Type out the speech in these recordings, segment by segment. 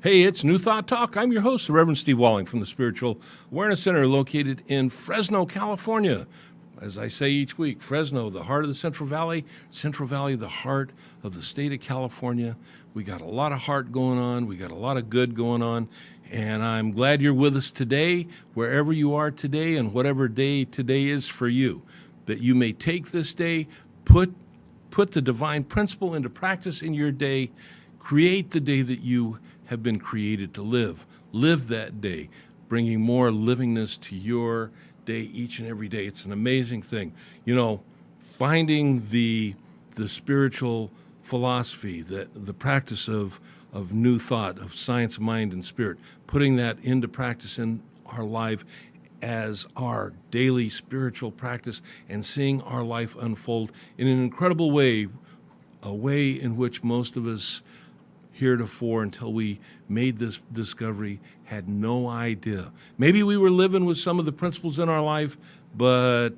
Hey, it's New Thought Talk. I'm your host, the Reverend Steve Walling from the Spiritual Awareness Center located in Fresno, California. As I say each week, Fresno, the heart of the Central Valley, the heart of the state of California. We got a lot of heart going on. We got a lot of good going on. And I'm glad you're with us today, wherever you are today and whatever day today is for you, that you may take this day, put the divine principle into practice in your day, create the day that you have been created to live. Live that day, bringing more livingness to your day each and every day. It's an amazing thing. You know, finding the spiritual philosophy, the practice of new thought, of science, mind, and spirit, putting that into practice in our life as our daily spiritual practice and seeing our life unfold in an incredible way, a way in which most of us heretofore, until we made this discovery, had no idea. Maybe we were living with some of the principles in our life, but,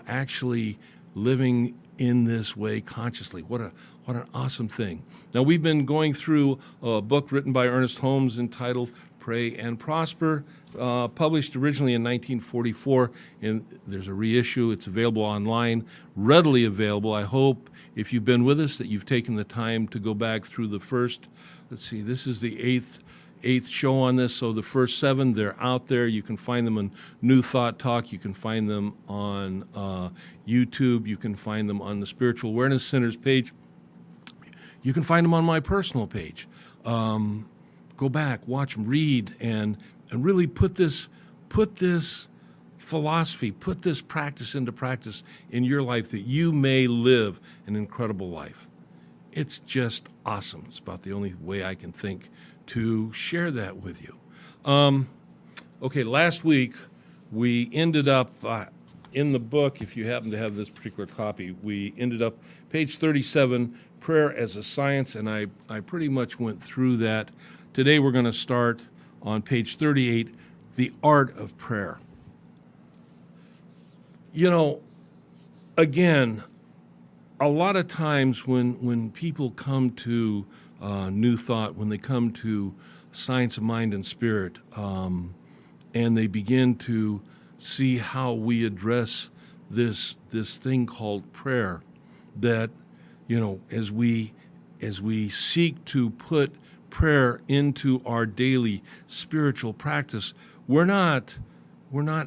actually living in this way consciously. What an awesome thing. Now, we've been going through a book written by Ernest Holmes entitled Pray and Prosper, published originally in 1944, and there's a reissue. It's available online, readily available. I hope, if you've been with us, that you've taken the time to go back through the first, this is the eighth show on this, so the first 7, they're out there. You can find them on New Thought Talk. You can find them on YouTube. You can find them on the Spiritual Awareness Center's page. You can find them on my personal page. Go back, watch them, read, and really put this philosophy, put this practice into practice in your life, that you may live an incredible life. It's just awesome. It's about the only way I can think to share that with you. Okay, last week we ended up in the book, if you happen to have this particular copy, we ended up page 37, Prayer as a Science, and I pretty much went through that. Today we're going to start on page 38, The Art of Prayer. Again, a lot of times when people come to New Thought, when they come to Science of Mind and Spirit, and they begin to see how we address this thing called prayer, that, as we seek to put prayer into our daily spiritual practice, we're not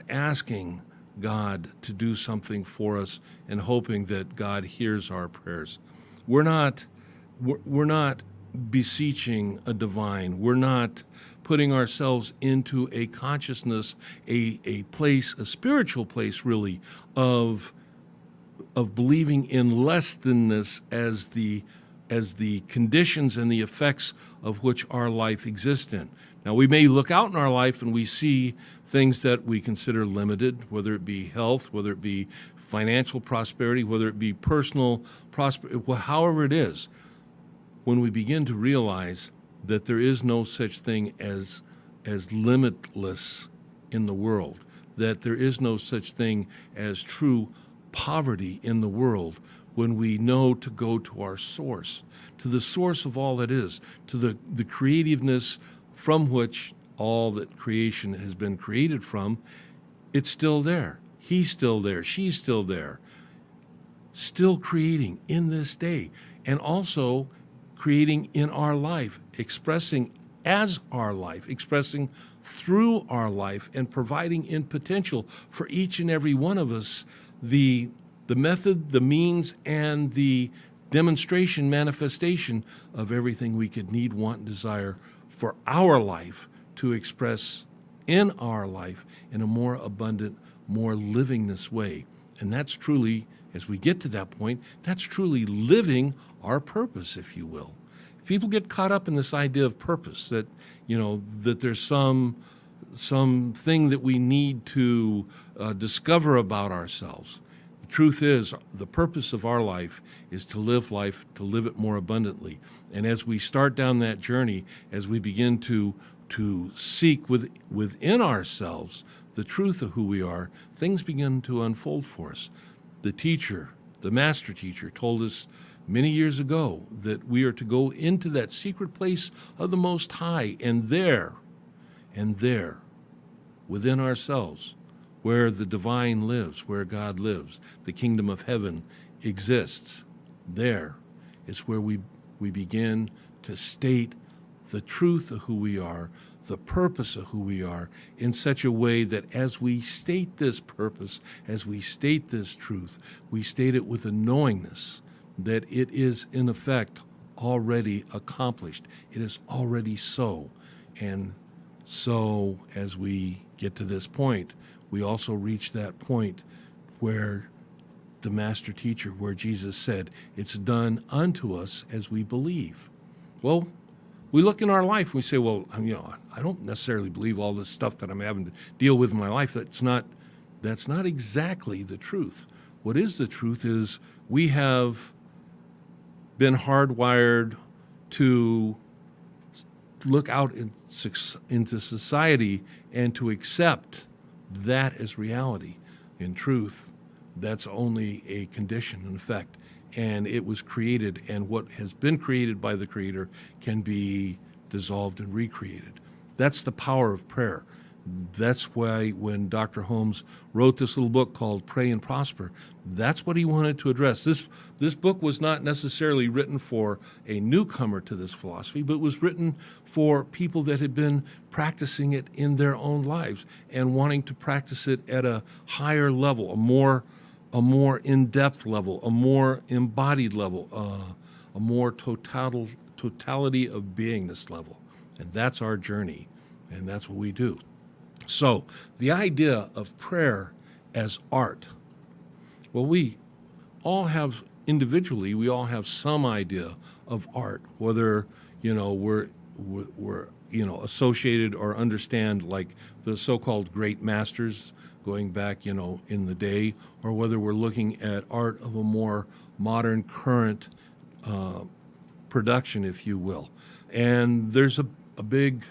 asking God to do something for us and hoping that God hears our prayers. We're not beseeching a divine. We're not putting ourselves into a consciousness, a place, a spiritual place, really, of believing in less thanness as the conditions and the effects of which our life exists in. Now, we may look out in our life and we see things that we consider limited, whether it be health, whether it be financial prosperity, whether it be personal prosperity, however it is. When we begin to realize that there is no such thing as limitless in the world, that there is no such thing as true poverty in the world, when we know to go to our source, to the source of all that is, to the creativeness from which all that creation has been created from, it's still there. He's still there. She's still there. Still creating in this day, and also creating in our life, expressing as our life, expressing through our life, and providing in potential for each and every one of us the method, the means, and the demonstration, manifestation of everything we could need, want, and desire for our life to express in our life in a more abundant, more livingness way. And that's truly, as we get to that point, that's truly living our purpose, if you will. People get caught up in this idea of purpose, that, that there's some thing that we need to discover about ourselves. The truth is, the purpose of our life is to live it more abundantly. And as we start down that journey, as we begin to seek within ourselves the truth of who we are, things begin to unfold for us. The teacher, the master teacher, told us many years ago that we are to go into that secret place of the Most High, and there, within ourselves, where the divine lives, where God lives, the kingdom of heaven exists. There is where we begin to state the truth of who we are, the purpose of who we are, in such a way that as we state this purpose, as we state this truth, we state it with a knowingness that it is in effect already accomplished. It is already so. And so as we get to this point, we also reach that point where the master teacher, where Jesus said, it's done unto us as we believe. Well, we look in our life and we say, well, I don't necessarily believe all this stuff that I'm having to deal with in my life. That's not exactly the truth. What is the truth is we have been hardwired to look out into society and to accept that as reality. In truth, that's only a condition, in effect, and it was created, and what has been created by the Creator can be dissolved and recreated. That's the power of prayer. That's why when Dr. Holmes wrote this little book called Pray and Prosper, that's what he wanted to address. This book was not necessarily written for a newcomer to this philosophy, but was written for people that had been practicing it in their own lives and wanting to practice it at a higher level, a more in-depth level, a more embodied level, a more totality of beingness level. And that's our journey, and that's what we do. So the idea of prayer as art, well, we all have individually, we all have some idea of art, whether we're associated or understand like the so-called great masters going back in the day, or whether we're looking at art of a more modern, current production, if you will. And there's a big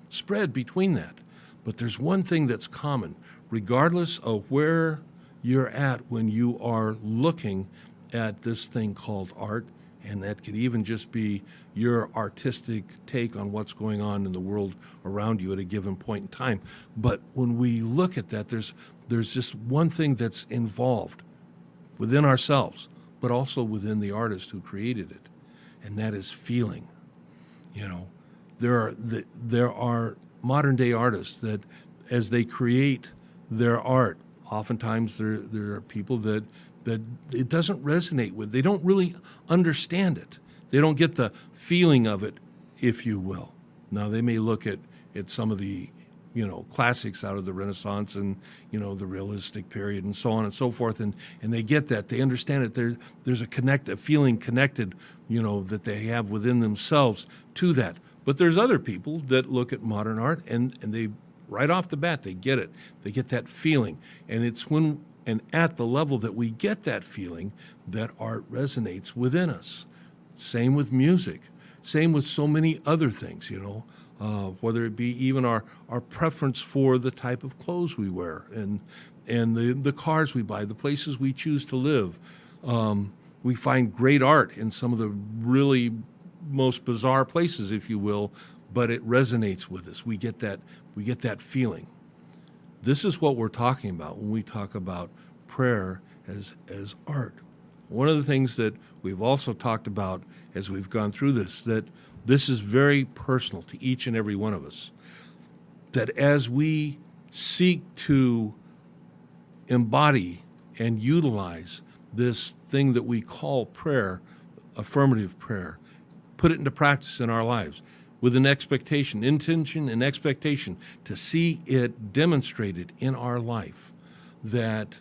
spread between that. But there's one thing that's common, regardless of where you're at when you are looking at this thing called art, and that could even just be your artistic take on what's going on in the world around you at a given point in time. But when we look at that, there's there's just one thing that's involved within ourselves, but also within the artist who created it, and that is feeling. You know, there are modern day artists that, as they create their art, oftentimes there are people that it doesn't resonate with. They don't really understand it. They don't get the feeling of it, if you will. Now, they may look at some of the, classics out of the Renaissance and, the realistic period and so on and so forth, and they get that. They understand it. There's a feeling connected, that they have within themselves to that. But there's other people that look at modern art and they, right off the bat, they get it. They get that feeling. And it's when and at the level that we get that feeling that art resonates within us. Same with music. Same with so many other things, whether it be even our preference for the type of clothes we wear and the cars we buy, the places we choose to live. We find great art in some of the really most bizarre places, if you will, but it resonates with us. We get that feeling. This is what we're talking about when we talk about prayer as art. One of the things that we've also talked about as we've gone through this, that this is very personal to each and every one of us, that as we seek to embody and utilize this thing that we call prayer, affirmative prayer, put it into practice in our lives with an expectation, intention and expectation to see it demonstrated in our life, that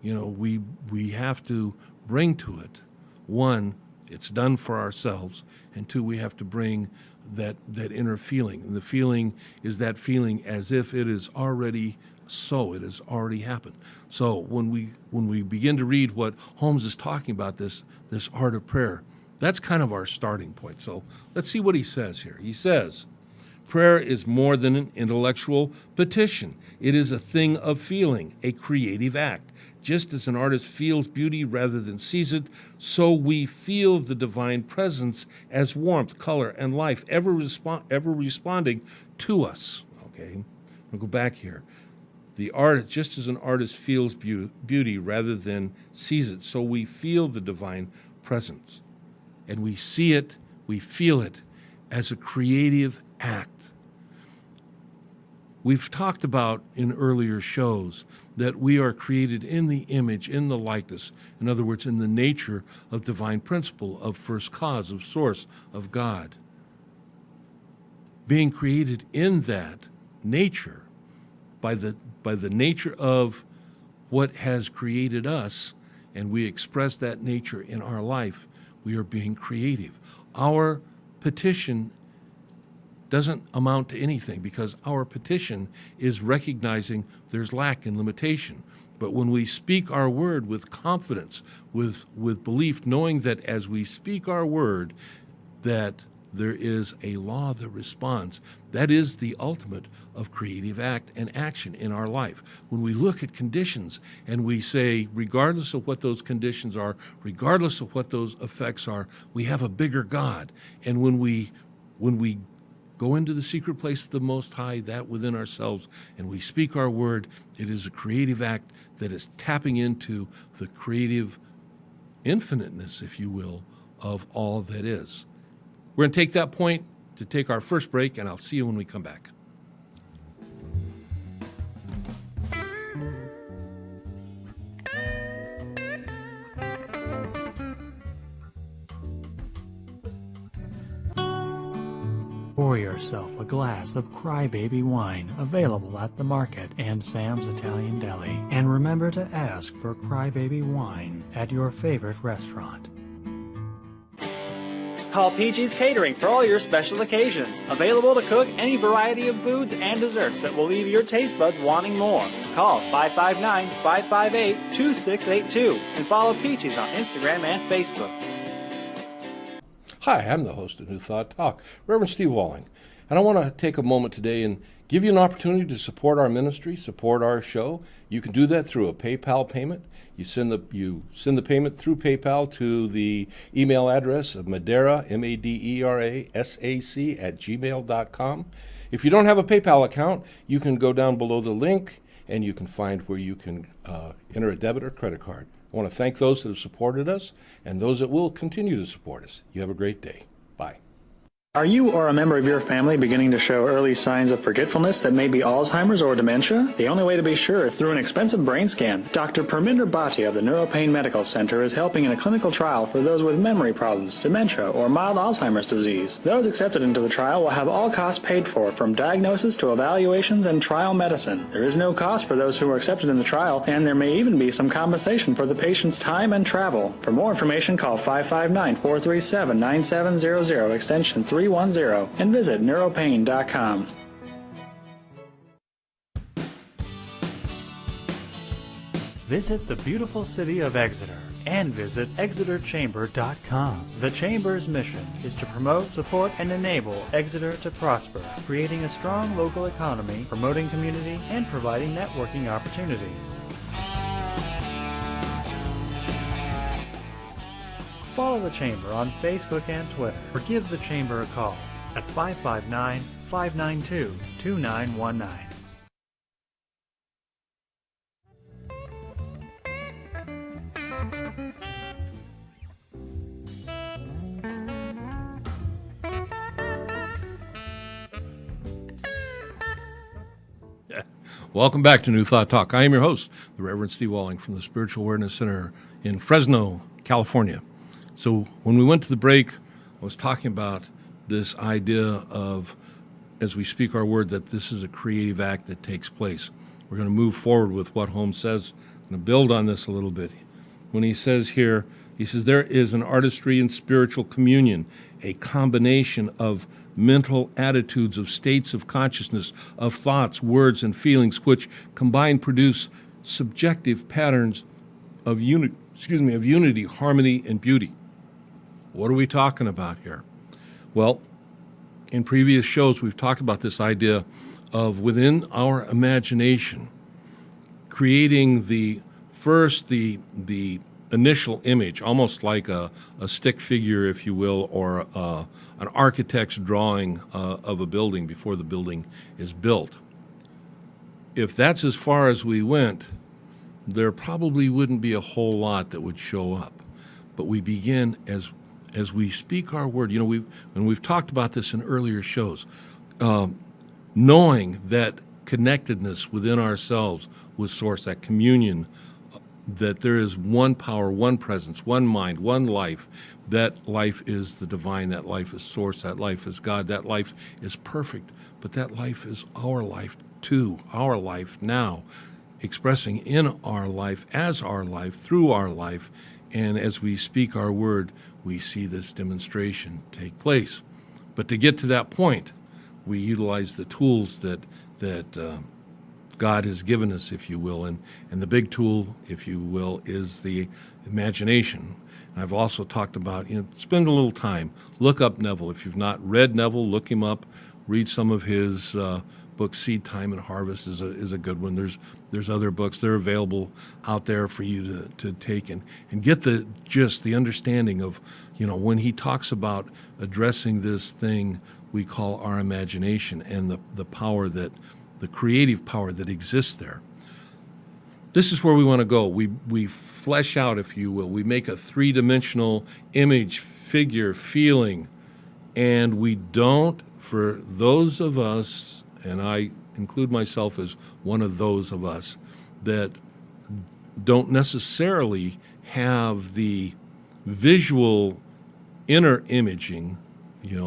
we have to bring to it, one, it's done for ourselves, and two, we have to bring that inner feeling. And the feeling is that feeling as if it is already so, it has already happened. So when we begin to read what Holmes is talking about, this art of prayer, that's kind of our starting point. So let's see what he says here. He says, prayer is more than an intellectual petition. It is a thing of feeling, a creative act. Just as an artist feels beauty rather than sees it, so we feel the divine presence as warmth, color, and life, ever responding to us. Okay, I'll go back here. The artist, just as an artist feels beauty rather than sees it, so we feel the divine presence. And we see it, we feel it as a creative act. We've talked about in earlier shows that we are created in the image, in the likeness, in other words, in the nature of divine principle, of first cause, of source, of God. Being created in that nature, by the nature of what has created us, and we express that nature in our life, we are being creative. Our petition doesn't amount to anything because our petition is recognizing there's lack and limitation. But when we speak our word with confidence, with belief, knowing that as we speak our word, that there is a law that responds, that is the ultimate of creative act and action in our life. When we look at conditions and we say, regardless of what those conditions are, regardless of what those effects are, we have a bigger God. And when we go into the secret place of the Most High, that within ourselves, and we speak our word, it is a creative act that is tapping into the creative infiniteness, if you will, of all that is. We're going to take that point to take our first break, and I'll see you when we come back. Pour yourself a glass of Crybaby wine, available at the market and Sam's Italian Deli. And remember to ask for Crybaby wine at your favorite restaurant. Call Peachy's Catering for all your special occasions. Available to cook any variety of foods and desserts that will leave your taste buds wanting more. Call 559-558-2682 and follow Peachy's on Instagram and Facebook. Hi, I'm the host of New Thought Talk, Reverend Steve Walling, and I want to take a moment today and give you an opportunity to support our ministry, support our show. You can do that through a PayPal payment. You send the payment through PayPal to the email address of Madera, MADERASAC @gmail.com. If you don't have a PayPal account, you can go down below the link and you can find where you can enter a debit or credit card. I want to thank those that have supported us and those that will continue to support us. You have a great day. Bye. Are you or a member of your family beginning to show early signs of forgetfulness that may be Alzheimer's or dementia? The only way to be sure is through an expensive brain scan. Dr. Parminder Bhatia of the Neuropain Medical Center is helping in a clinical trial for those with memory problems, dementia, or mild Alzheimer's disease. Those accepted into the trial will have all costs paid for, from diagnosis to evaluations and trial medicine. There is no cost for those who are accepted in the trial, and there may even be some compensation for the patient's time and travel. For more information, call 559-437-9700, extension 310, and visit neuropain.com. Visit the beautiful city of Exeter and visit exeterchamber.com. The Chamber's mission is to promote, support, and enable Exeter to prosper, creating a strong local economy, promoting community, and providing networking opportunities. Follow the Chamber on Facebook and Twitter, or give the Chamber a call at 559-592-2919. Welcome back to New Thought Talk. I am your host, the Reverend Steve Walling from the Spiritual Awareness Center in Fresno, California. So when we went to the break, I was talking about this idea of, as we speak our word, that this is a creative act that takes place. We're going to move forward with what Holmes says. I'm going to build on this a little bit. When he says here, he says, there is an artistry in spiritual communion, a combination of mental attitudes, of states of consciousness, of thoughts, words, and feelings, which combined produce subjective patterns of unity, harmony, and beauty. What are we talking about here? Well, in previous shows, we've talked about this idea of within our imagination, creating the initial image, almost like a stick figure, if you will, or an architect's drawing of a building before the building is built. If that's as far as we went, there probably wouldn't be a whole lot that would show up. But we begin as we speak our word. You know, we've talked about this in earlier shows, knowing that connectedness within ourselves with Source, that communion, that there is one power, one presence, one mind, one life. That life is the divine, that life is Source, that life is God, that life is perfect, but that life is our life too, our life now, expressing in our life, as our life, through our life, and as we speak our word, we see this demonstration take place. But to get to that point, we utilize the tools that God has given us, if you will, and the big tool, if you will, is the imagination. And I've also talked about, spend a little time, look up Neville. If you've not read Neville, look him up, read some of his books. Seed Time and Harvest is a good one. There's other books that are available out there for you to take and get the understanding of, when he talks about addressing this thing we call our imagination and the power the creative power that exists there. This is where we want to go. We flesh out, if you will. We make a three-dimensional image, figure, feeling, and we don't, for those of us, and I include myself as one of those of us, that don't necessarily have the visual inner imaging,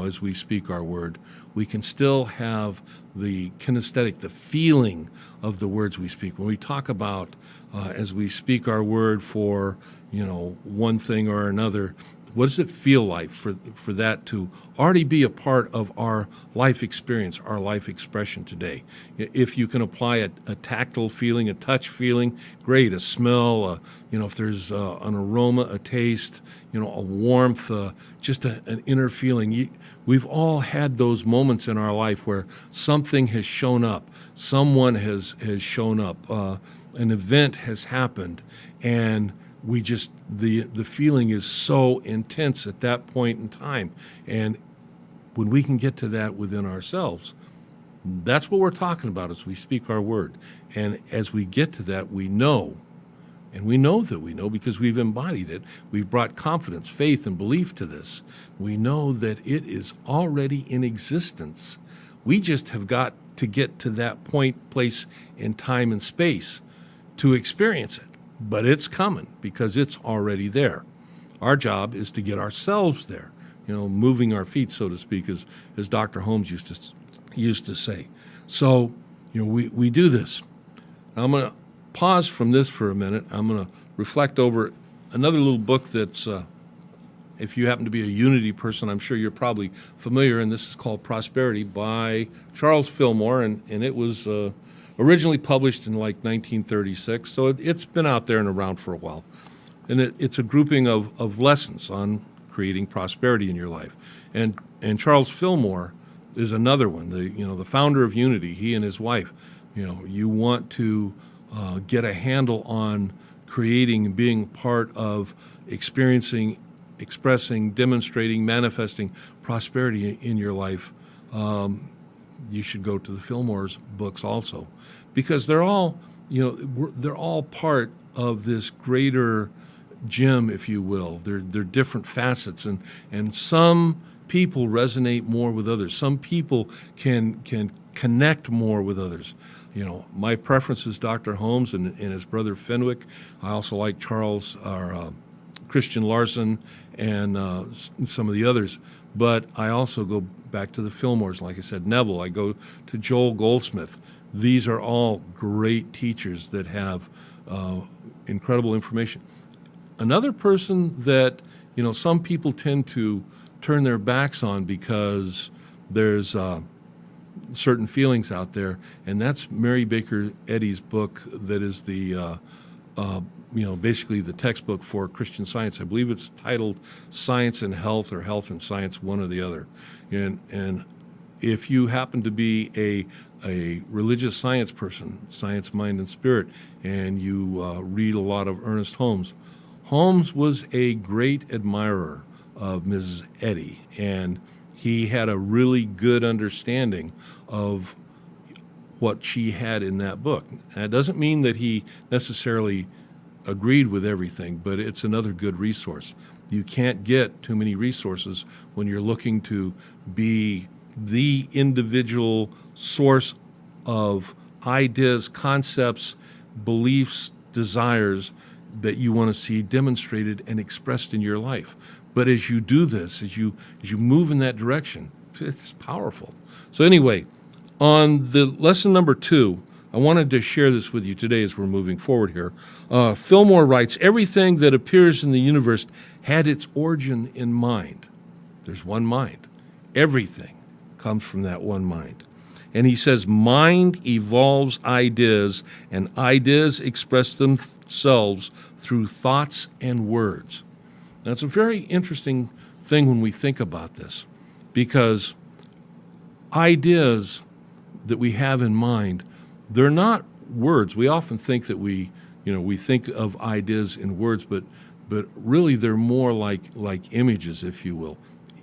as we speak our word, we can still have the kinesthetic, the feeling of the words we speak. When we talk about, as we speak our word for, one thing or another, what does it feel like for that to already be a part of our life experience, our life expression today? If you can apply a tactile feeling, a touch feeling, great. A smell, if there's an aroma, a taste, a warmth, just an inner feeling. We've all had those moments in our life where something has shown up, someone has shown up, an event has happened, and we just, the feeling is so intense at that point in time. And when we can get to that within ourselves, That's what we're talking about as we speak our word. And as we get to that, we know, and we know that we know because we've embodied it. We've brought confidence, faith, and belief to this. We know that it is already in existence. We just have got to get to that point, place in time and space to experience it. But it's coming because it's already there. Our job is to get ourselves there, moving our feet, so to speak, as Dr. Holmes used to say. So, we do this. Now, I'm going to pause from this for a minute. I'm going to reflect over another little book that's, if you happen to be a Unity person, I'm sure you're probably familiar, and this is called Prosperity by Charles Fillmore, and it was originally published in like 1936, so it's been out there and around for a while. And it's a grouping of lessons on creating prosperity in your life. And Charles Fillmore is another one, the founder of Unity, he and his wife. You want to get a handle on creating and being part of experiencing, expressing, demonstrating, manifesting prosperity in your life. You should go to the Fillmore's books also, because they're all, they're all part of this greater gem, if you will. They're different facets, and some people resonate more with others. Some people can connect more with others. My preference is Dr. Holmes and his brother Fenwick. I also like Charles or Christian Larson and some of the others. But I also go back to the Fillmores, like I said, Neville. I go to Joel Goldsmith. These are all great teachers that have incredible information. Another person that, some people tend to turn their backs on because there's certain feelings out there, and that's Mary Baker Eddy's book that is the, basically the textbook for Christian Science. I believe it's titled Science and Health or Health and Science, one or the other. And if you happen to be a religious science person, science, mind, and spirit, and you read a lot of Ernest Holmes, Holmes was a great admirer of Mrs. Eddy, and he had a really good understanding of what she had in that book. And it doesn't mean that he necessarily agreed with everything, but it's another good resource. You can't get too many resources when you're looking to be the individual source of ideas, concepts, beliefs, desires that you want to see demonstrated and expressed in your life. But as you do this, as you move in that direction, it's powerful. So anyway, on the lesson number 2, I wanted to share this with you today as we're moving forward here. Fillmore writes, everything that appears in the universe had its origin in mind. There's one mind. Everything comes from that one mind. And he says, mind evolves ideas, and ideas express themselves through thoughts and words. Now, it's a very interesting thing when we think about this, because ideas that we have in mind, they're not words. We often think that we think of ideas in words, but really they're more like images, if you will.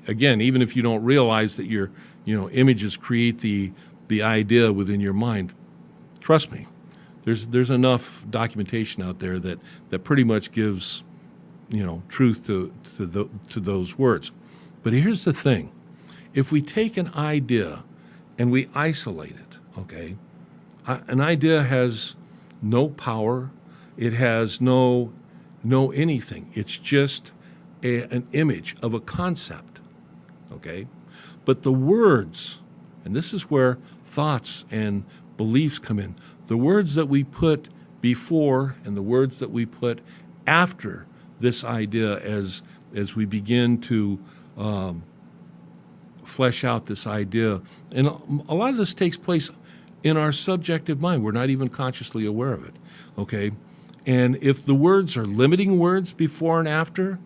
Again, even if you don't realize that your images create the idea within your mind, trust me, there's enough documentation out there that pretty much gives truth to those words. But here's the thing: if we take an idea and we isolate it, okay, an idea has no power, it has no anything. It's just an image of a concept, okay. But the words, and this is where thoughts and beliefs come in, the words that we put before and the words that we put after this idea as we begin to flesh out this idea. And a lot of this takes place in our subjective mind. We're not even consciously aware of it, okay? And if the words are limiting words before and after,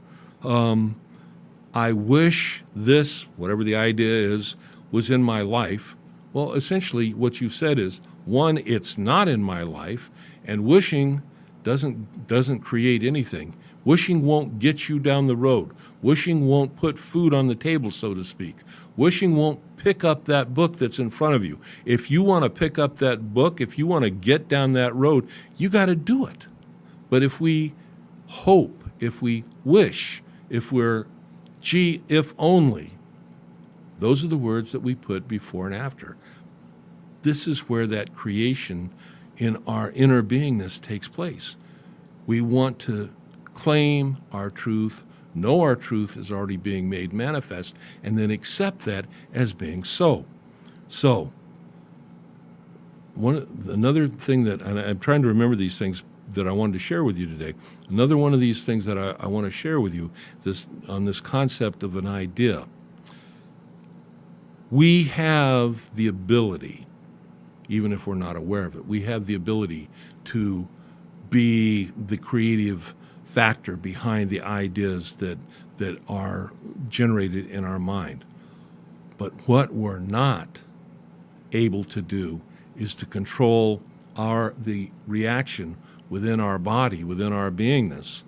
I wish this, whatever the idea is, was in my life. Well, essentially what you've said is, one, it's not in my life, and wishing doesn't create anything. Wishing won't get you down the road. Wishing won't put food on the table, so to speak. Wishing won't pick up that book that's in front of you. If you want to pick up that book, if you want to get down that road, you got to do it. But if we hope, if we wish, if we're, gee, if only, those are the words that we put before and after. This is where that creation in our inner beingness takes place. We want to claim our truth, know our truth is already being made manifest, and then accept that as being so. So, another thing that, and I'm trying to remember these things that I wanted to share with you today. Another one of these things that I want to share with you on this concept of an idea. We have the ability, even if we're not aware of it, we have the ability to be the creative factor behind the ideas that are generated in our mind. But what we're not able to do is to control the reaction within our body, within our beingness,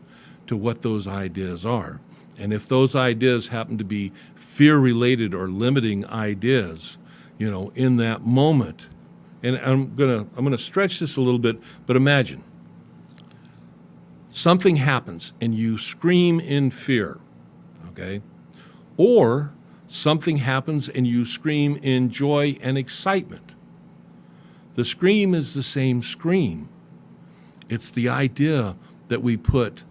to what those ideas are. And if those ideas happen to be fear-related or limiting ideas, in that moment, and I'm gonna stretch this a little bit, but imagine something happens and you scream in fear, okay? Or something happens and you scream in joy and excitement. The scream is the same scream. It's the idea that we put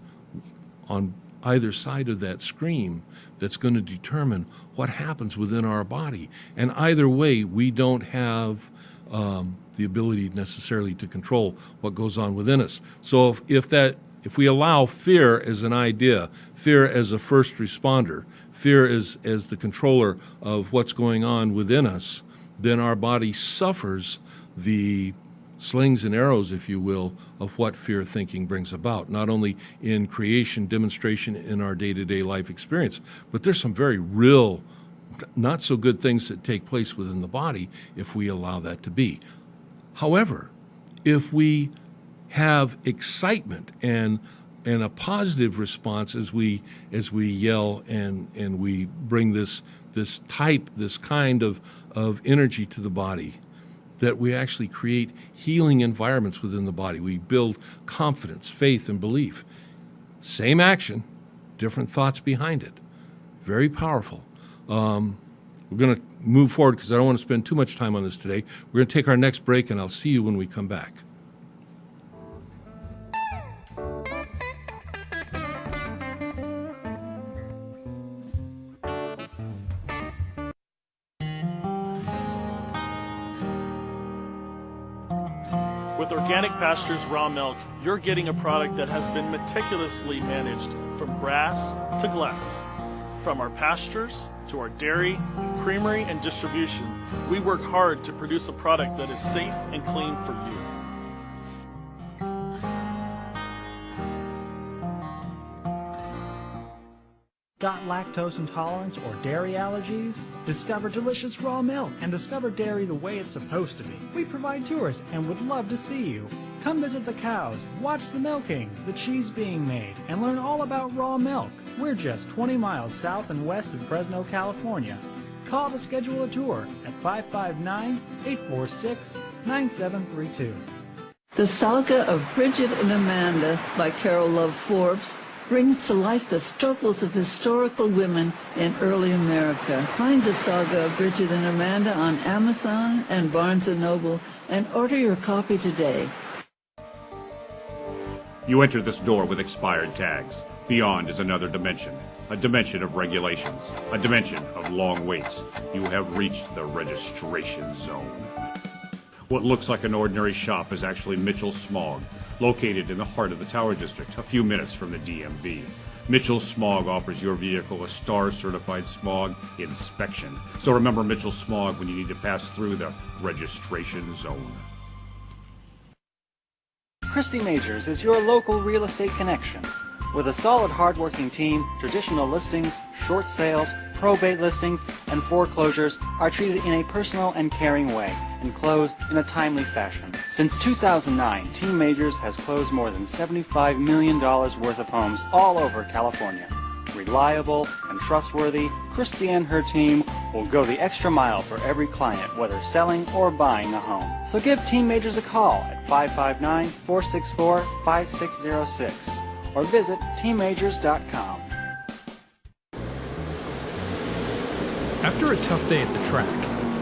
on either side of that scream that's going to determine what happens within our body. And either way, we don't have the ability necessarily to control what goes on within us. So if we allow fear as an idea, fear as a first responder, fear as the controller of what's going on within us, then our body suffers the slings and arrows, if you will, of what fear thinking brings about, not only in creation, demonstration in our day-to-day life experience, but there's some very real, not so good things that take place within the body if we allow that to be. However, if we have excitement and a positive response as we yell and we bring this kind of energy to the body, that we actually create healing environments within the body. We build confidence, faith, and belief. Same action, different thoughts behind it. Very powerful. We're going to move forward because I don't want to spend too much time on this today. We're going to take our next break, and I'll see you when we come back. With Organic Pastures Raw Milk, you're getting a product that has been meticulously managed from grass to glass. From our pastures to our dairy, creamery, and distribution, we work hard to produce a product that is safe and clean for you. Got lactose intolerance or dairy allergies? Discover delicious raw milk and discover dairy the way it's supposed to be. We provide tours and would love to see you. Come visit the cows, watch the milking, the cheese being made, and learn all about raw milk. We're just 20 miles south and west of Fresno, California. Call to schedule a tour at 559-846-9732. The Saga of Bridget and Amanda by Carol Love Forbes brings to life the struggles of historical women in early America. Find the Saga of Bridget and Amanda on Amazon and Barnes & Noble and order your copy today. You enter this door with expired tags. Beyond is another dimension, a dimension of regulations, a dimension of long waits. You have reached the registration zone. What looks like an ordinary shop is actually Mitchell Smog, located in the heart of the Tower District, a few minutes from the DMV. Mitchell Smog offers your vehicle a STAR-certified smog inspection. So remember Mitchell Smog when you need to pass through the registration zone. Christy Majors is your local real estate connection. With a solid, hardworking team, traditional listings, short sales, probate listings, and foreclosures are treated in a personal and caring way. and close in a timely fashion. Since 2009, Team Majors has closed more than $75 million worth of homes all over California. Reliable and trustworthy, Christy and her team will go the extra mile for every client, whether selling or buying a home. So give Team Majors a call at 559-464-5606 or visit teammajors.com. After a tough day at the track,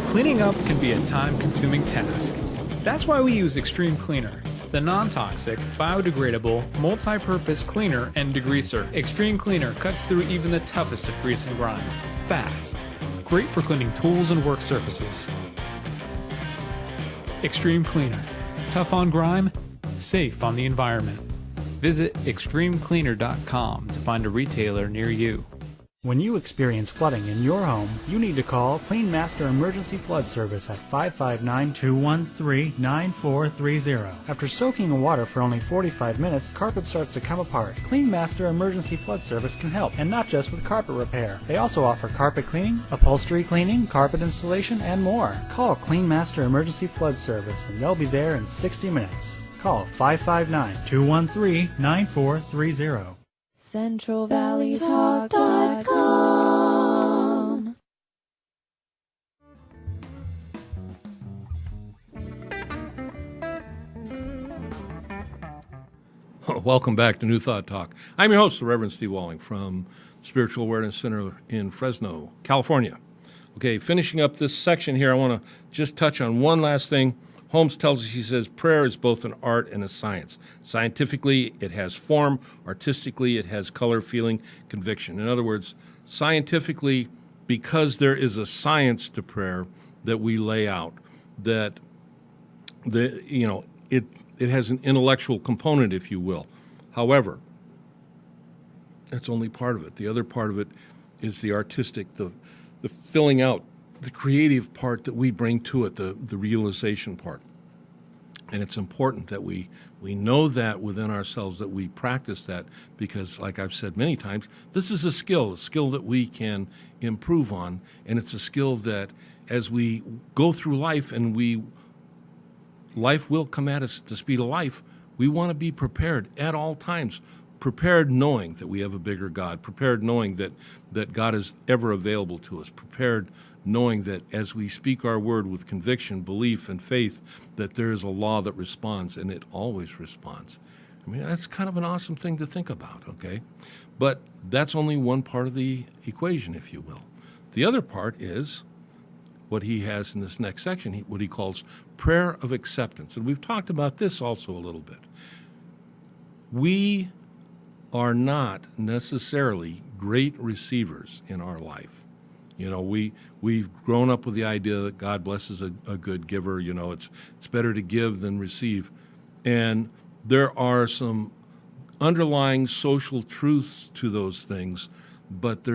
cleaning up can be a time-consuming task. That's why we use Extreme Cleaner, the non-toxic, biodegradable, multi-purpose cleaner and degreaser. Extreme Cleaner cuts through even the toughest of grease and grime. Fast. Great for cleaning tools and work surfaces. Extreme Cleaner. Tough on grime, safe on the environment. Visit extremecleaner.com to find a retailer near you. When you experience flooding in your home, you need to call Clean Master Emergency Flood Service at 559-213-9430. After soaking in water for only 45 minutes, carpet starts to come apart. Clean Master Emergency Flood Service can help, and not just with carpet repair. They also offer carpet cleaning, upholstery cleaning, carpet installation, and more. Call Clean Master Emergency Flood Service, and they'll be there in 60 minutes. Call 559-213-9430. CentralValleyTalk.com. Welcome back to New Thought Talk. I'm your host, the Reverend Steve Walling from Spiritual Awareness Center in Fresno, California. Okay, finishing up this section here, I want to just touch on one last thing. Holmes tells us, he says, prayer is both an art and a science. Scientifically, it has form. Artistically, it has color, feeling, conviction. In other words, scientifically, because there is a science to prayer that we lay out, that it has an intellectual component, if you will. However, that's only part of it. The other part of it is the artistic, the filling out, the creative part that we bring to it, the realization part. And it's important that we know that within ourselves, that we practice that, because like I've said many times, this is a skill that we can improve on. And it's a skill that as we go through life and life will come at us at the speed of life, we want to be prepared at all times. Prepared knowing that we have a bigger God, prepared knowing that God is ever available to us, prepared knowing that as we speak our word with conviction, belief, and faith, that there is a law that responds, and it always responds. I mean, that's kind of an awesome thing to think about, okay? But that's only one part of the equation, if you will. The other part is what he has in this next section, what he calls prayer of acceptance. And we've talked about this also a little bit. We are not necessarily great receivers in our life. You know, we've grown up with the idea that God blesses a good giver. You know, it's better to give than receive. And there are some underlying social truths to those things, but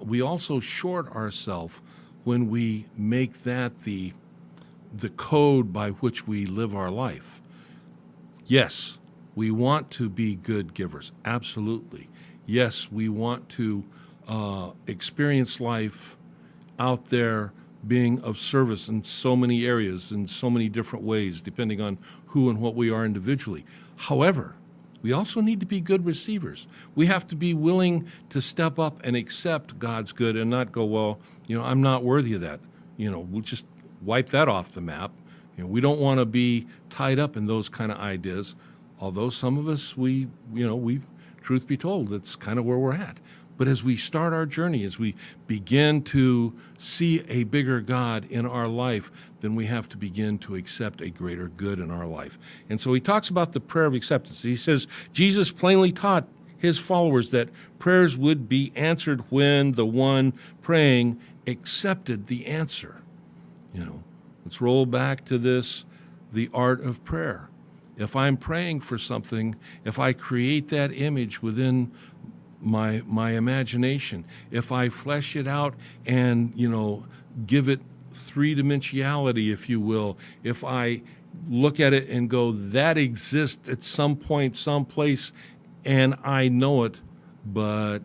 we also short ourselves when we make that the code by which we live our life. Yes, we want to be good givers, absolutely. Yes, we want to experience life out there being of service in so many areas, in so many different ways, depending on who and what we are individually. However, we also need to be good receivers. We have to be willing to step up and accept God's good and not go, well, I'm not worthy of that. We'll just wipe that off the map. We don't want to be tied up in those kind of ideas, although some of us, we truth be told, that's kind of where we're at. But as we start our journey, as we begin to see a bigger God in our life, then we have to begin to accept a greater good in our life. And so he talks about the prayer of acceptance. He says, Jesus plainly taught his followers that prayers would be answered when the one praying accepted the answer. Let's roll back to this, the art of prayer. If I'm praying for something, if I create that image within my imagination, if I flesh it out and, give it three-dimensionality, if you will, if I look at it and go, that exists at some point, someplace, and I know it, but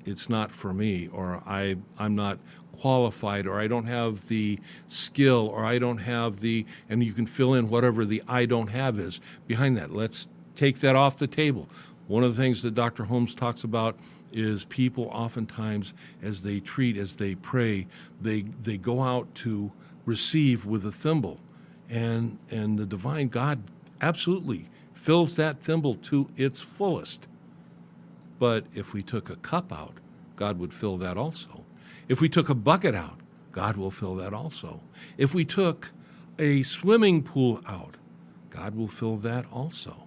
it's not for me, or I'm not qualified, or I don't have the skill, or I don't have the, and you can fill in whatever the I don't have is behind that. Let's take that off the table. One of the things that Dr. Holmes talks about is people oftentimes, as they treat, as they pray, they go out to receive with a thimble. And the divine God absolutely fills that thimble to its fullest. But if we took a cup out, God would fill that also. If we took a bucket out, God will fill that also. If we took a swimming pool out, God will fill that also.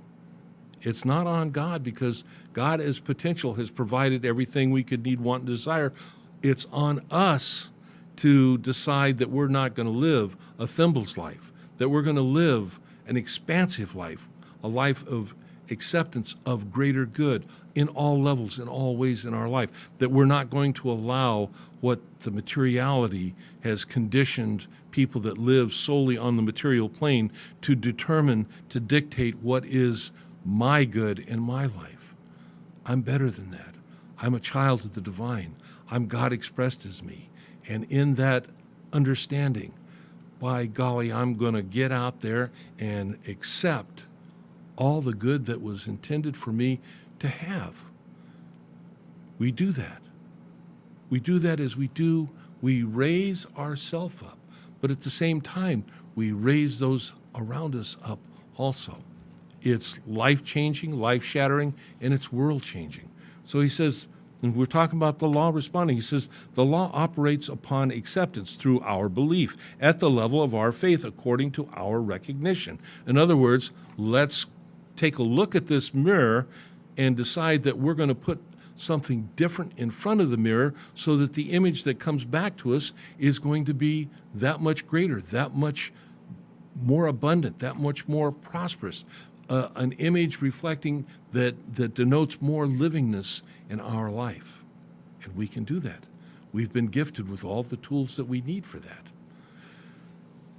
It's not on God, because God as potential has provided everything we could need, want, and desire. It's on us to decide that we're not going to live a thimble's life, that we're going to live an expansive life, a life of acceptance of greater good in all levels, in all ways in our life, that we're not going to allow what the materiality has conditioned people that live solely on the material plane to determine, to dictate what is my good in my life. I'm better than that. I'm a child of the divine. I'm God expressed as me. And in that understanding, by golly, I'm going to get out there and accept all the good that was intended for me to have. We do that. We do that as we raise ourselves up. But at the same time, we raise those around us up also. It's life-changing, life-shattering, and it's world-changing. So he says, and we're talking about the law responding, he says, the law operates upon acceptance through our belief at the level of our faith according to our recognition. In other words, let's take a look at this mirror and decide that we're going to put something different in front of the mirror so that the image that comes back to us is going to be that much greater, that much more abundant, that much more prosperous. An image reflecting that denotes more livingness in our life. And we can do that. We've been gifted with all the tools that we need for that.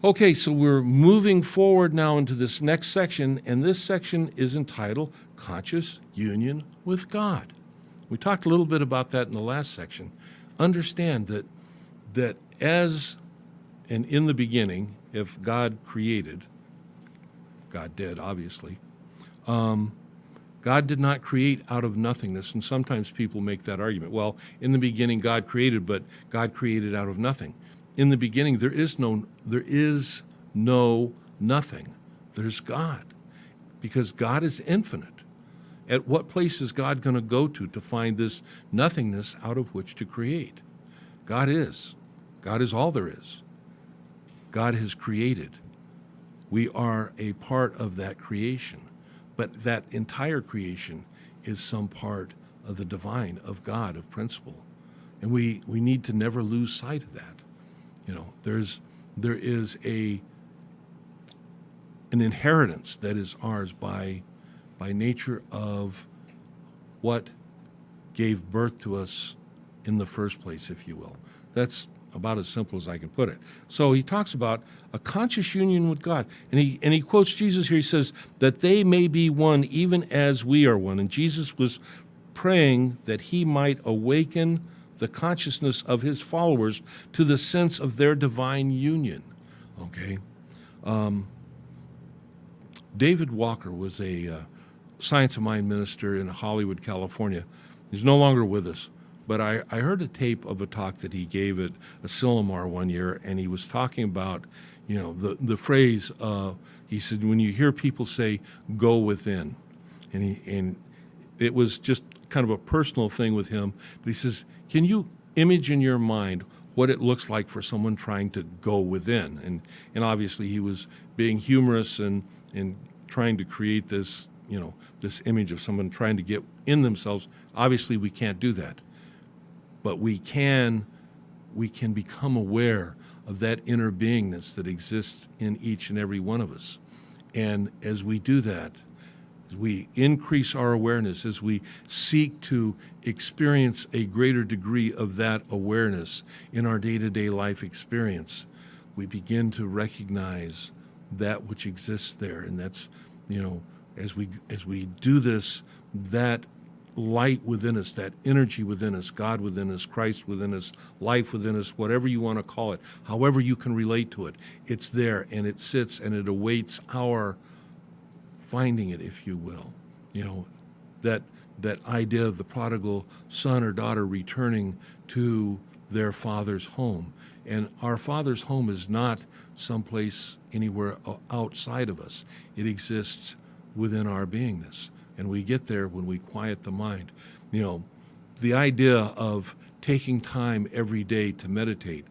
Okay, so we're moving forward now into this next section, and this section is entitled Conscious Union with God. We talked a little bit about that in the last section. Understand that as, and in the beginning, if God created, God did, obviously. God did not create out of nothingness, and sometimes people make that argument. Well, in the beginning, God created, but God created out of nothing. In the beginning, there is no nothing. There's God, because God is infinite. At what place is God going to go to find this nothingness out of which to create? God is. God is all there is. God has created. We are a part of that creation, but that entire creation is some part of the divine, of God, of principle. And we need to never lose sight of that. You know, there is an inheritance that is ours by nature of what gave birth to us in the first place, if you will. That's about as simple as I can put it. So he talks about a conscious union with God. And he quotes Jesus here. He says, that they may be one even as we are one. And Jesus was praying that he might awaken the consciousness of his followers to the sense of their divine union. Okay? David Walker was a Science of Mind minister in Hollywood, California. He's no longer with us. But I heard a tape of a talk that he gave at Asilomar one year, and he was talking about, the phrase, he said, when you hear people say, go within, and it was just kind of a personal thing with him, but he says, can you image in your mind what it looks like for someone trying to go within? And obviously he was being humorous and trying to create this, this image of someone trying to get in themselves. Obviously we can't do that. But we can become aware of that inner beingness that exists in each and every one of us. And as we do that, as we increase our awareness, as we seek to experience a greater degree of that awareness in our day-to-day life experience, we begin to recognize that which exists there. And that's, as we do this, that light within us, that energy within us, God within us, Christ within us, life within us, whatever you want to call it, however you can relate to it, it's there and it sits and it awaits our finding it, if you will. You know, that idea of the prodigal son or daughter returning to their father's home. And our Father's home is not someplace anywhere outside of us. It exists within our beingness. And we get there when we quiet the mind. You know, the idea of taking time every day to meditate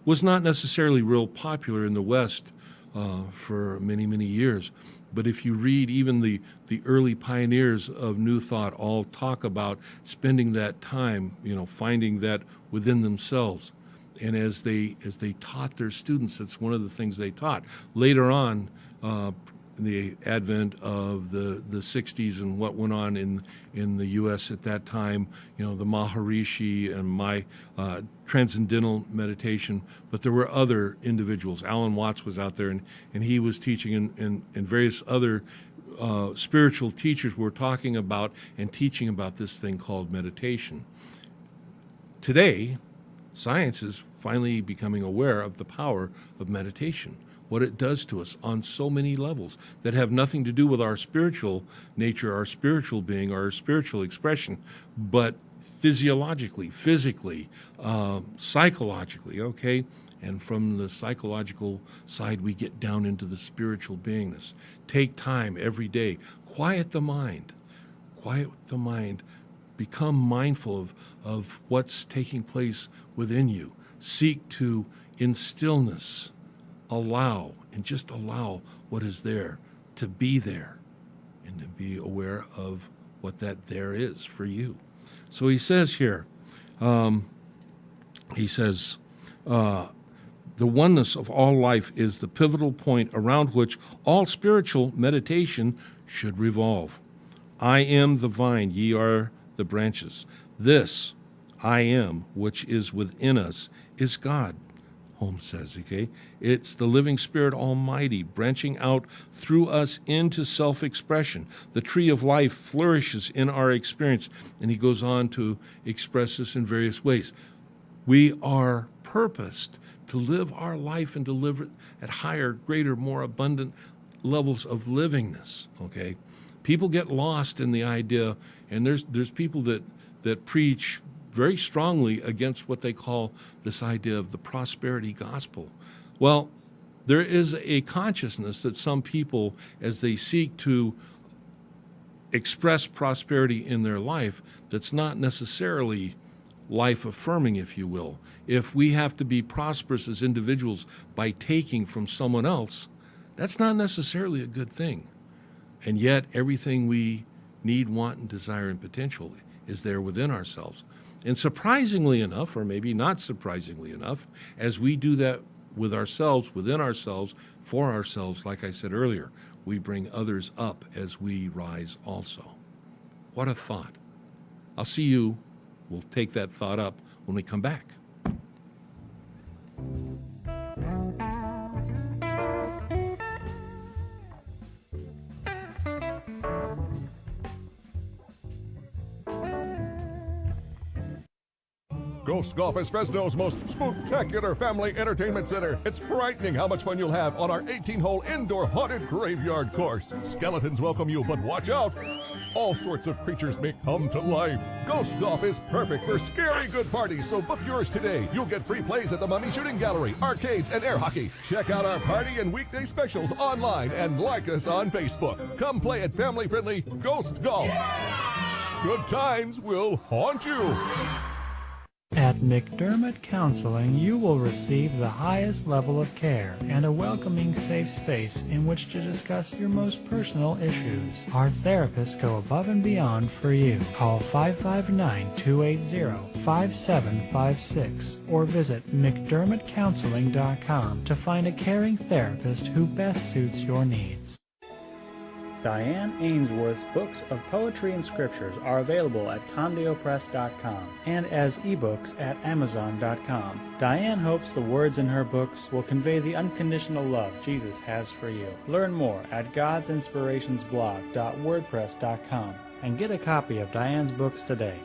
was not necessarily real popular in the West for many, many years. But if you read even the early pioneers of New Thought all talk about spending that time, you know, finding that within themselves. And as they taught their students, that's one of the things they taught. Later on, the advent of the 60s and what went on in the U.S. at that time, you know, the Maharishi and my transcendental meditation, but there were other individuals. Alan Watts was out there, and he was teaching, and various other spiritual teachers were talking about and teaching about this thing called meditation. Today, science is finally becoming aware of the power of meditation, what it does to us on so many levels that have nothing to do with our spiritual nature, our spiritual being, our spiritual expression, but physiologically, physically, psychologically, okay? And from the psychological side, we get down into the spiritual beingness. Take time every day. Quiet the mind. Quiet the mind. Become mindful of what's taking place within you. Seek to, in stillness, allow, and just allow what is there to be there, and to be aware of what that there is for you. So he says here, the oneness of all life is the pivotal point around which all spiritual meditation should revolve. I am the vine, ye are the branches. This I am, which is within us, is God, Holmes says, okay? It's the living Spirit Almighty branching out through us into self-expression. The tree of life flourishes in our experience, and he goes on to express this in various ways. We are purposed to live our life and to live it at higher, greater, more abundant levels of livingness, okay? People get lost in the idea, and there's people that preach very strongly against what they call this idea of the prosperity gospel. Well, there is a consciousness that some people, as they seek to express prosperity in their life, that's not necessarily life-affirming, if you will. If we have to be prosperous as individuals by taking from someone else, that's not necessarily a good thing. And yet, everything we need, want, and desire and potential is there within ourselves. And surprisingly enough, or maybe not surprisingly enough, as we do that with ourselves, within ourselves, for ourselves, like I said earlier, we bring others up as we rise also. What a thought. I'll see you. We'll take that thought up when we come back. Ghost Golf is Fresno's most spectacular family entertainment center. It's frightening how much fun you'll have on our 18-hole indoor haunted graveyard course. Skeletons welcome you, but watch out. All sorts of creatures may come to life. Ghost Golf is perfect for scary good parties, so book yours today. You'll get free plays at the Mummy Shooting Gallery, arcades, and air hockey. Check out our party and weekday specials online and like us on Facebook. Come play at family-friendly Ghost Golf. Good times will haunt you. At McDermott Counseling, you will receive the highest level of care and a welcoming, safe space in which to discuss your most personal issues. Our therapists go above and beyond for you. Call 559-280-5756 or visit McDermottCounseling.com to find a caring therapist who best suits your needs. Diane Ainsworth's books of poetry and scriptures are available at CondeoPress.com and as ebooks at Amazon.com. Diane hopes the words in her books will convey the unconditional love Jesus has for you. Learn more at God'sInspirationsBlog.wordpress.com. and get a copy of Diane's books today.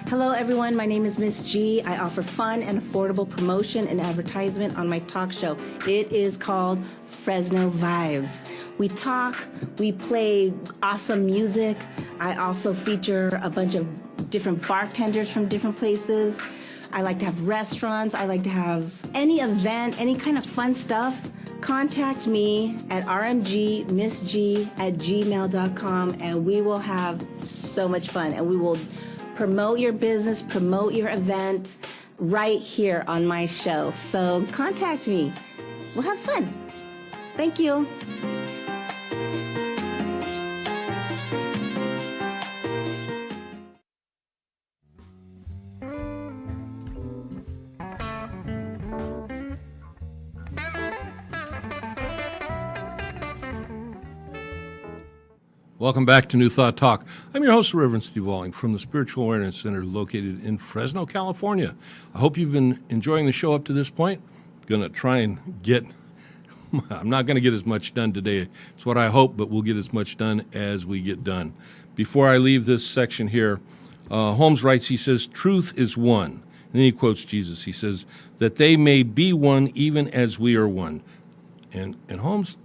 Hello everyone, my name is Miss G. I offer fun and affordable promotion and advertisement on my talk show. It is called Fresno Vibes. We talk, we play awesome music. I also feature a bunch of different bartenders from different places. I like to have restaurants. I like to have any event, any kind of fun stuff. Contact me at rmgmissg@gmail.com and we will have so much fun and we will promote your business, promote your event right here on my show. So contact me. We'll have fun. Thank you. Welcome back to New Thought Talk. I'm your host, Reverend Steve Walling from the Spiritual Awareness Center located in Fresno, California. I hope you've been enjoying the show up to this point. Going to try and I'm not going to get as much done today. It's what I hope, but we'll get as much done as we get done. Before I leave this section here, Holmes writes, he says, truth is one. And then he quotes Jesus. He says, that they may be one even as we are one. And Holmes,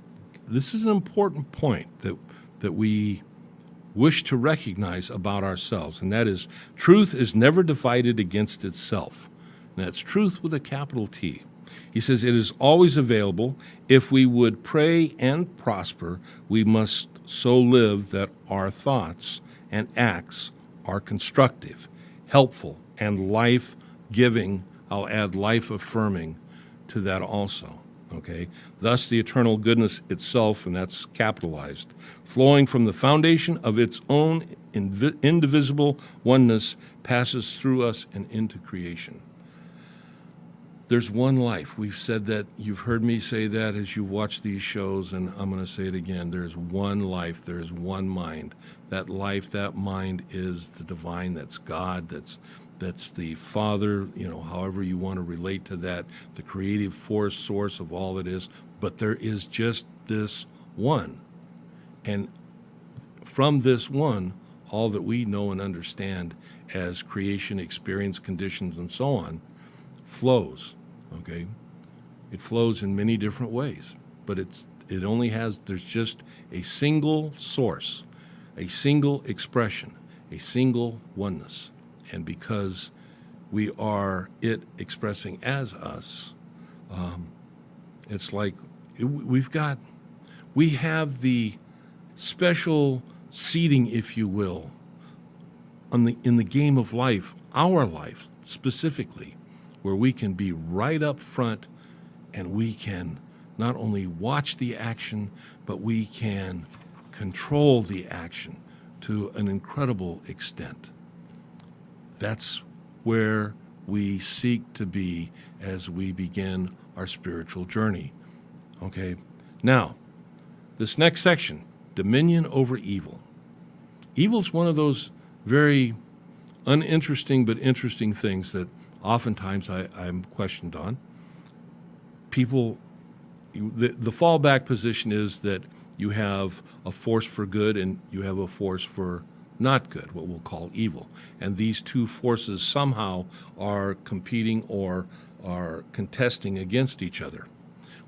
this is an important point that we wish to recognize about ourselves, and that is truth is never divided against itself. And that's truth with a capital T. He says it is always available. If we would pray and prosper, we must so live that our thoughts and acts are constructive, helpful, and life-giving. I'll add life-affirming to that also. Okay, thus the eternal goodness itself, and that's capitalized, flowing from the foundation of its own indivisible oneness, passes through us and into creation. There's one life. We've said that. You've heard me say that as you watch these shows, and I'm going to say it again. There's one life. There's one mind. That life, that mind is the divine. That's God. That's the Father, however you want to relate to that, the creative force, source of all it is. But there is just this one. And from this one, all that we know and understand as creation, experience, conditions, and so on, flows, okay? It flows in many different ways, but there's just a single source, a single expression, a single oneness. And because we are it expressing as us, it's like we have the special seating, if you will, in the game of life, our life specifically, where we can be right up front and we can not only watch the action, but we can control the action to an incredible extent. That's where we seek to be as we begin our spiritual journey. Okay, now, this next section, dominion over evil. Evil's one of those very uninteresting but interesting things that oftentimes I'm questioned on. People, the fallback position is that you have a force for good and you have a force for not good, what we'll call evil. And these two forces somehow are competing or are contesting against each other.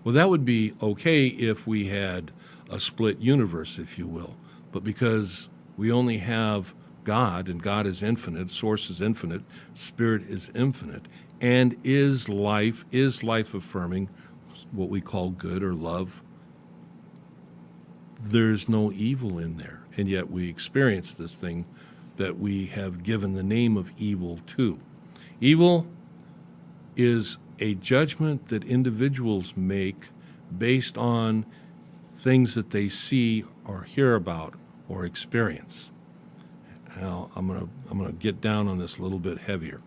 Well, that would be okay if we had a split universe, if you will. But because we only have God, and God is infinite, source is infinite, spirit is infinite, and is life affirming, what we call good or love, there's no evil in there. And yet we experience this thing that we have given the name of evil to. Evil is a judgment that individuals make based on things that they see or hear about or experience. Now, I'm gonna get down on this a little bit heavier.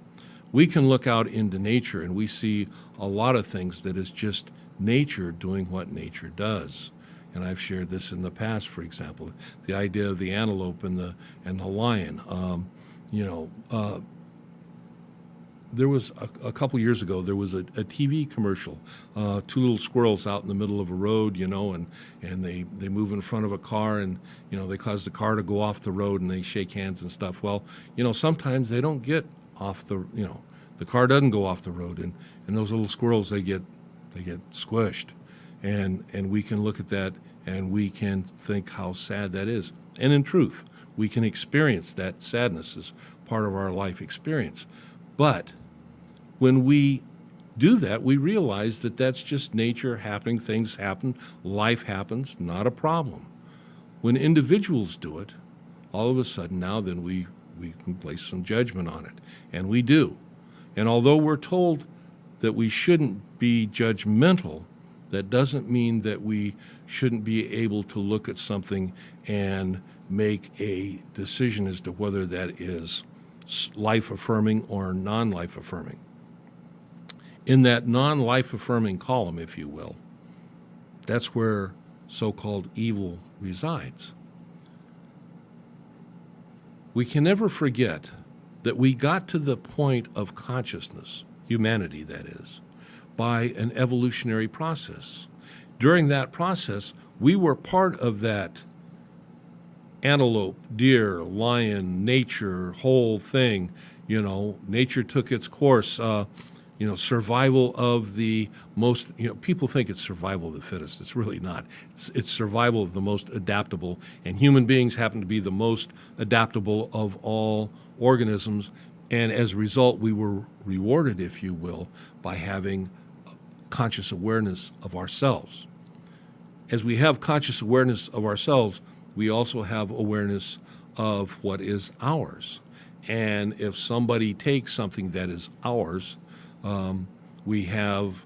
We can look out into nature and we see a lot of things that is just nature doing what nature does. And I've shared this in the past, for example, the idea of the antelope and the lion. there was a couple years ago, there was a TV commercial, two little squirrels out in the middle of a road, and they move in front of a car, and, they cause the car to go off the road, and they shake hands and stuff. Well, sometimes they don't get off the car doesn't go off the road, and those little squirrels, they get squished. And we can look at that, and we can think how sad that is. And in truth, we can experience that sadness as part of our life experience. But when we do that, we realize that that's just nature happening, things happen, life happens, not a problem. When individuals do it, all of a sudden now then we can place some judgment on it, and we do. And although we're told that we shouldn't be judgmental, that doesn't mean that we shouldn't be able to look at something and make a decision as to whether that is life-affirming or non-life-affirming. In that non-life-affirming column, if you will, that's where so-called evil resides. We can never forget that we got to the point of consciousness, humanity that is, by an evolutionary process. During that process, we were part of that antelope, deer, lion, nature, whole thing. Nature took its course. Survival of the most, people think it's survival of the fittest. It's really not. It's survival of the most adaptable, and human beings happen to be the most adaptable of all organisms, and as a result, we were rewarded, if you will, by having conscious awareness of ourselves. As we have conscious awareness of ourselves, we also have awareness of what is ours. And if somebody takes something that is ours, we have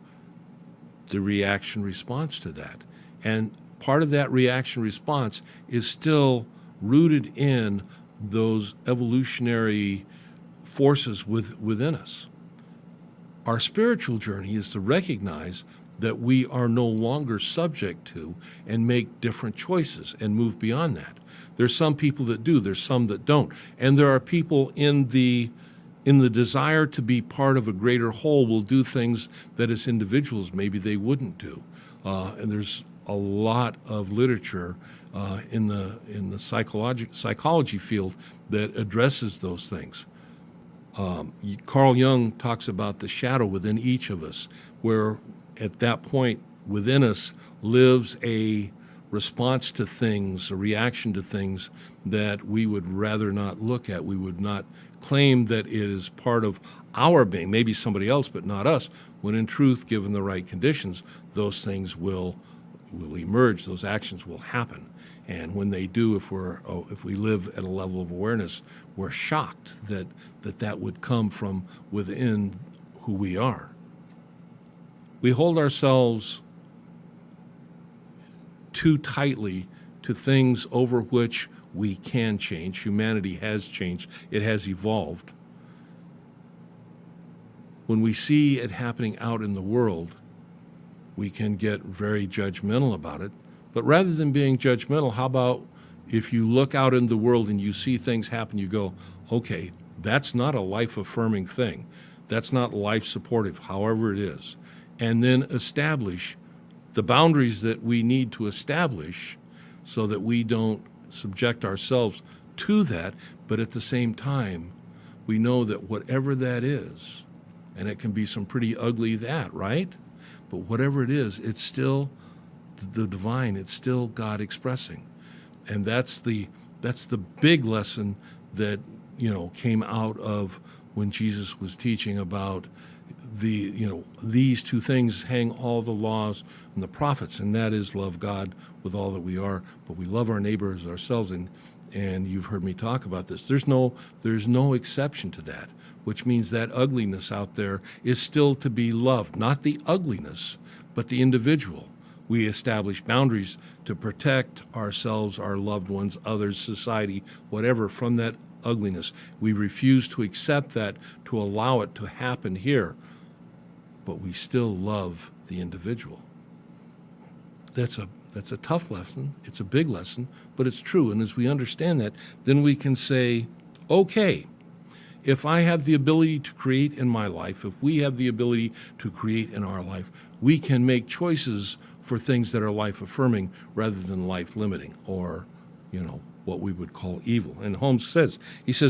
the reaction response to that. And part of that reaction response is still rooted in those evolutionary forces within us. Our spiritual journey is to recognize that we are no longer subject to and make different choices and move beyond that. There's some people that do, there's some that don't. And there are people in the desire to be part of a greater whole will do things that as individuals maybe they wouldn't do. And there's a lot of literature in the psychology field that addresses those things. Carl Jung talks about the shadow within each of us, where at that point within us lives a response to things, a reaction to things that we would rather not look at. We would not claim that it is part of our being, maybe somebody else, but not us, when in truth, given the right conditions, those things will emerge, those actions will happen. And when they do, if we live at a level of awareness, we're shocked that would come from within who we are. We hold ourselves too tightly to things over which we can change. Humanity has changed. It has evolved. When we see it happening out in the world, we can get very judgmental about it. But rather than being judgmental, how about if you look out in the world and you see things happen, you go, okay, that's not a life-affirming thing. That's not life-supportive, however it is. And then establish the boundaries that we need to establish so that we don't subject ourselves to that, but at the same time, we know that whatever that is, and it can be some pretty ugly that, right? But whatever it is, it's still the divine, it's still God expressing. And that's the big lesson that, came out of when Jesus was teaching about these two things hang all the laws and the prophets, and that is love God with all that we are, but we love our neighbor as ourselves. And you've heard me talk about this. There's no exception to that, which means that ugliness out there is still to be loved, not the ugliness, but the individual. We establish boundaries to protect ourselves, our loved ones, others, society, whatever, from that ugliness. We refuse to accept that, to allow it to happen here, but we still love the individual. That's a tough lesson. It's a big lesson, but it's true. And as we understand that, then we can say, okay, if I have the ability to create in my life, if we have the ability to create in our life, we can make choices for things that are life-affirming rather than life-limiting, or, what we would call evil. And Holmes says,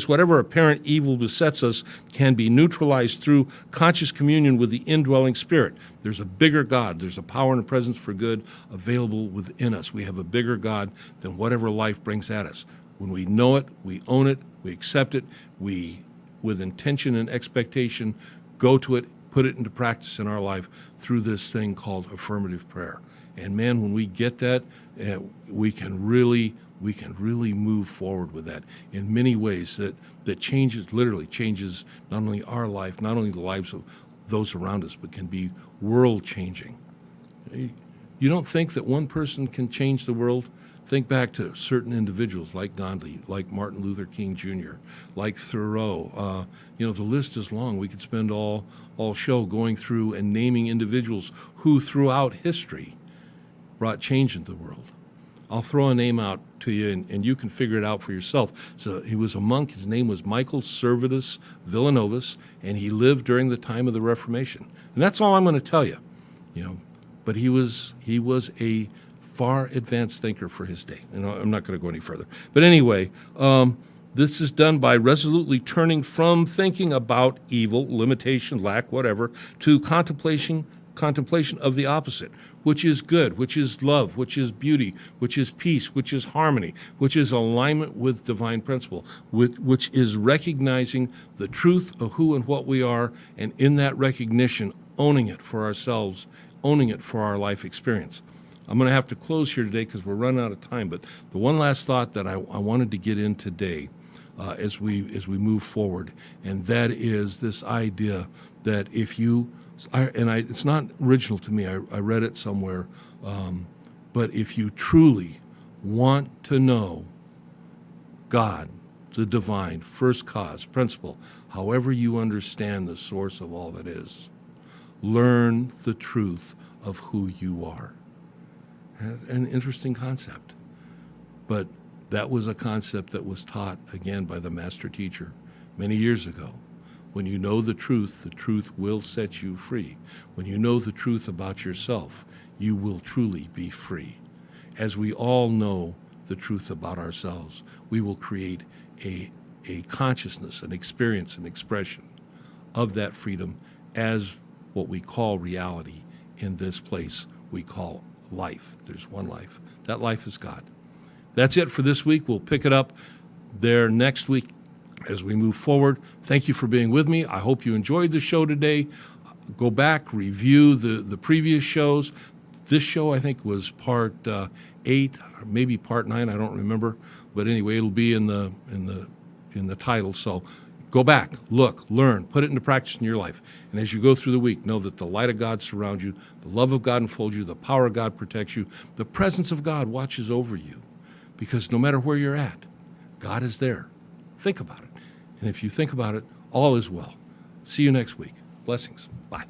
whatever apparent evil besets us can be neutralized through conscious communion with the indwelling Spirit. There's a bigger God. There's a power and a presence for good available within us. We have a bigger God than whatever life brings at us. When we know it, we own it, we accept it, we, with intention and expectation, go to it, put it into practice in our life through this thing called affirmative prayer. And man, when we get that, we can really move forward with that in many ways that literally changes not only our life, not only the lives of those around us, but can be world-changing. You don't think that one person can change the world? Think back to certain individuals like Gandhi, like Martin Luther King Jr., like Thoreau. The list is long. We could spend all show going through and naming individuals who throughout history brought change into the world. I'll throw a name out to you, and you can figure it out for yourself. So he was a monk. His name was Michael Servetus Villanovus, and he lived during the time of the Reformation. And that's all I'm going to tell you. But he was a far advanced thinker for his day. I'm not going to go any further. But anyway, this is done by resolutely turning from thinking about evil, limitation, lack, whatever, to contemplation of the opposite, which is good, which is love, which is beauty, which is peace, which is harmony, which is alignment with divine principle, which is recognizing the truth of who and what we are, and in that recognition, owning it for ourselves, owning it for our life experience. I'm going to have to close here today because we're running out of time, but the one last thought that I wanted to get in today as we move forward, and that is this idea that if you it's not original to me. I read it somewhere. But if you truly want to know God, the divine, first cause, principle, however you understand the source of all that is, learn the truth of who you are. An interesting concept. But that was a concept that was taught, again, by the master teacher many years ago. When you know the truth will set you free. When you know the truth about yourself, you will truly be free. As we all know the truth about ourselves, we will create a consciousness, an experience, an expression of that freedom as what we call reality in this place we call life. There's one life. That life is God. That's it for this week. We'll pick it up there next week as we move forward. Thank you for being with me. I hope you enjoyed the show today. Go back, review the previous shows. This show, I think, was part 8, or maybe part 9. I don't remember, but anyway, it'll be in the title. So go back, look, learn, put it into practice in your life. And as you go through the week, know that the light of God surrounds you, the love of God enfolds you, the power of God protects you, the presence of God watches over you. Because no matter where you're at, God is there. Think about it. And if you think about it, all is well. See you next week. Blessings. Bye.